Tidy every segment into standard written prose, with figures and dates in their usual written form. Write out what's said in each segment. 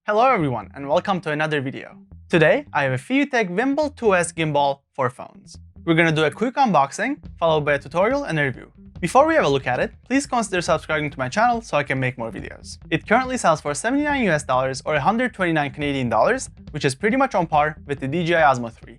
Hello everyone and welcome to another video. Today I have a FeiyuTech Vimble 2S gimbal for phones. We're gonna do a quick unboxing, followed by a tutorial and a review. Before we have a look at it, please consider subscribing to my channel so I can make more videos. It currently sells for $79 US or 129 Canadian dollars, which is pretty much on par with the DJI Osmo 3.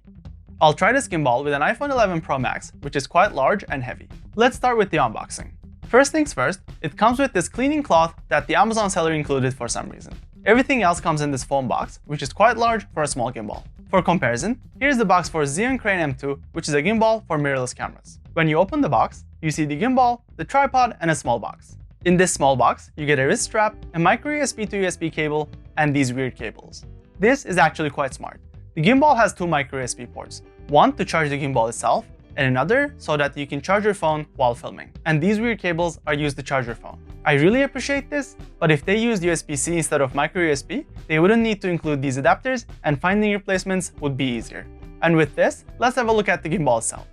I'll try this gimbal with an iPhone 11 Pro Max, which is quite large and heavy. Let's start with the unboxing. First things first, it comes with this cleaning cloth that the Amazon seller included for some reason. Everything else comes in this foam box, which is quite large for a small gimbal. For comparison, here's the box for Xeon Crane M2, which is a gimbal for mirrorless cameras. When you open the box, you see the gimbal, the tripod, and a small box. In this small box, you get a wrist strap, a micro USB to USB cable, and these weird cables. This is actually quite smart. The gimbal has two micro USB ports, one to charge the gimbal itself, and another so that you can charge your phone while filming. And these weird cables are used to charge your phone. I really appreciate this, but if they used USB-C instead of micro USB, they wouldn't need to include these adapters and finding replacements would be easier. And with this, let's have a look at the gimbal itself.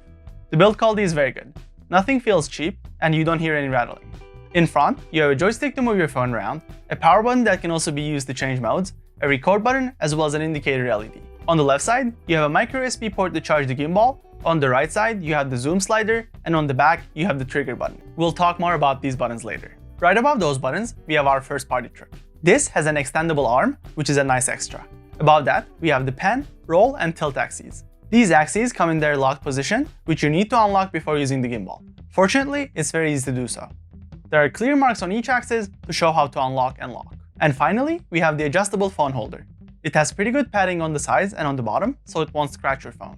The build quality is very good. Nothing feels cheap and you don't hear any rattling. In front, you have a joystick to move your phone around, a power button that can also be used to change modes, a record button, as well as an indicator LED. On the left side, you have a micro USB port to charge the gimbal. On the right side, you have the zoom slider, and on the back, you have the trigger button. We'll talk more about these buttons later. Right above those buttons, we have our first party trick. This has an extendable arm, which is a nice extra. Above that, we have the pan, roll, and tilt axes. These axes come in their locked position, which you need to unlock before using the gimbal. Fortunately, it's very easy to do so. There are clear marks on each axis to show how to unlock and lock. And finally, we have the adjustable phone holder. It has pretty good padding on the sides and on the bottom, so it won't scratch your phone.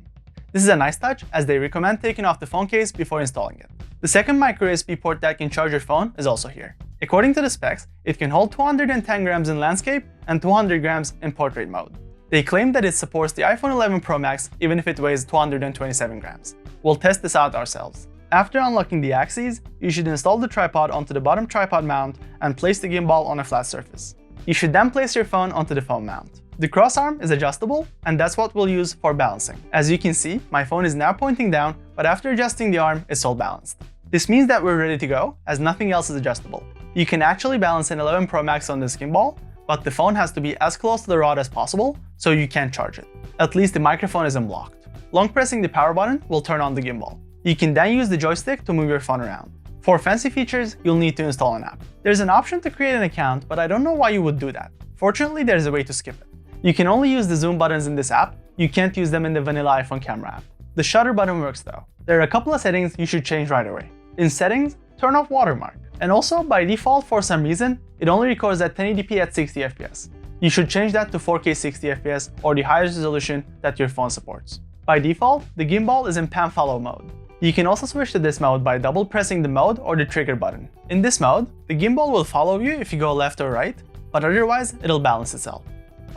This is a nice touch, as they recommend taking off the phone case before installing it. The second micro USB port that can charge your phone is also here. According to the specs, it can hold 210 grams in landscape and 200 grams in portrait mode. They claim that it supports the iPhone 11 Pro Max even if it weighs 227 grams. We'll test this out ourselves. After unlocking the axes, you should install the tripod onto the bottom tripod mount and place the gimbal on a flat surface. You should then place your phone onto the phone mount. The cross arm is adjustable, and that's what we'll use for balancing. As you can see, my phone is now pointing down, but after adjusting the arm, it's all balanced. This means that we're ready to go, as nothing else is adjustable. You can actually balance an 11 Pro Max on this gimbal, but the phone has to be as close to the rod as possible, so you can't charge it. At least the microphone isn't blocked. Long pressing the power button will turn on the gimbal. You can then use the joystick to move your phone around. For fancy features, you'll need to install an app. There's an option to create an account, but I don't know why you would do that. Fortunately, there's a way to skip it. You can only use the zoom buttons in this app. You can't use them in the vanilla iPhone camera app. The shutter button works though. There are a couple of settings you should change right away. In settings, turn off watermark. And also, by default, for some reason, it only records at 1080p at 60 FPS. You should change that to 4K 60 FPS or the highest resolution that your phone supports. By default, the gimbal is in pan follow mode. You can also switch to this mode by double pressing the mode or the trigger button. In this mode, the gimbal will follow you if you go left or right, but otherwise, it'll balance itself.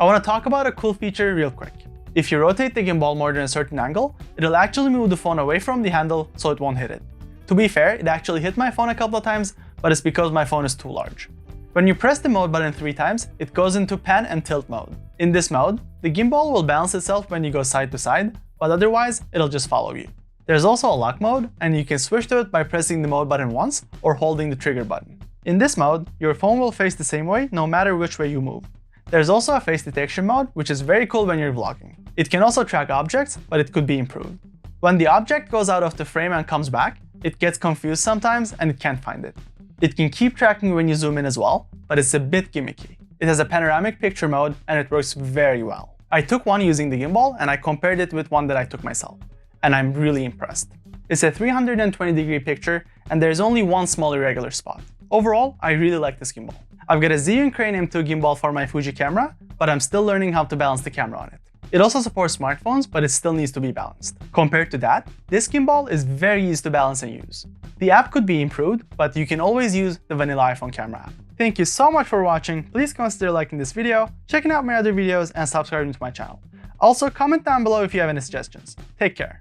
I want to talk about a cool feature real quick. If you rotate the gimbal more than a certain angle, it'll actually move the phone away from the handle so it won't hit it. To be fair, it actually hit my phone a couple of times, but it's because my phone is too large. When you press the mode button 3 times, it goes into pan and tilt mode. In this mode, the gimbal will balance itself when you go side to side, but otherwise, it'll just follow you. There's also a lock mode, and you can switch to it by pressing the mode button once or holding the trigger button. In this mode, your phone will face the same way no matter which way you move. There's also a face detection mode, which is very cool when you're vlogging. It can also track objects, but it could be improved. When the object goes out of the frame and comes back, it gets confused sometimes and it can't find it. It can keep tracking when you zoom in as well, but it's a bit gimmicky. It has a panoramic picture mode and it works very well. I took one using the gimbal and I compared it with one that I took myself, and I'm really impressed. It's a 320-degree picture and there's only one small irregular spot. Overall, I really like this gimbal. I've got a Xeon Crane M2 gimbal for my Fuji camera, but I'm still learning how to balance the camera on it. It also supports smartphones, but it still needs to be balanced. Compared to that, this gimbal is very easy to balance and use. The app could be improved, but you can always use the vanilla iPhone camera app. Thank you so much for watching. Please consider liking this video, checking out my other videos, and subscribing to my channel. Also, comment down below if you have any suggestions. Take care.